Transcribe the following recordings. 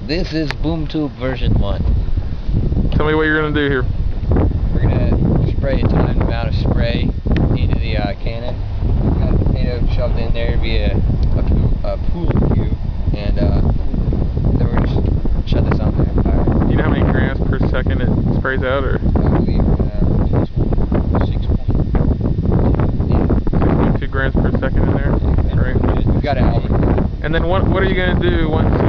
This is boom tube version 1. Tell me what you're going to do here. We're going to spray a timed amount of spray into the cannon. We've got a potato shoved in there via a pool cue, and then we're going to shut this on there. Fire. Do you know how many grams per second it sprays out? Or? I believe 6.2 grams per second in there? Yeah, right. We've got it. And then what are you going to do once you,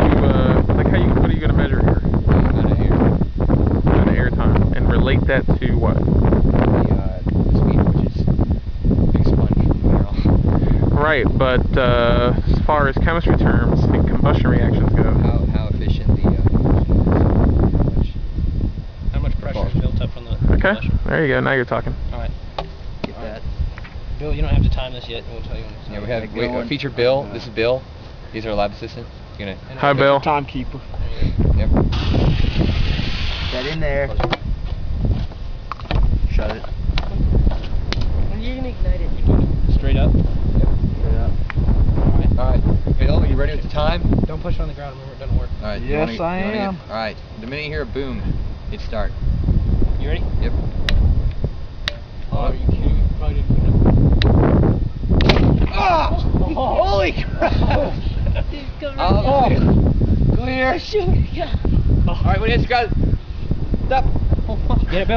what are you going to measure here? Amount of air time. And relate that to what? The speed, which is a big sponge from the barrel. Right, but as far as chemistry terms and combustion reactions go. How efficient the combustion is. How much pressure is built up from the Okay, combustion? there you go, now you're talking. Alright. Get that. Bill, you don't have to time this yet, we'll tell you when it's Yeah, we time. have featured Bill. This is Bill. He's our lab assistant. Gonna. Hi, Bill. Timekeeper. Yep. Get in there. Shut it. You're gonna ignite it. Straight up? Yep. Straight up. Alright. Bill, are you ready with the time? Don't push it on the ground, remember it doesn't work. Alright. Yes, I am. Alright. The minute you hear a boom, hit start. You ready? Yep. Oh, are you kidding me? Probably didn't. Ah! Holy crap! Clear. Shoot! Yeah. Alright, when it hits, guys. Stop. Get it, Bill.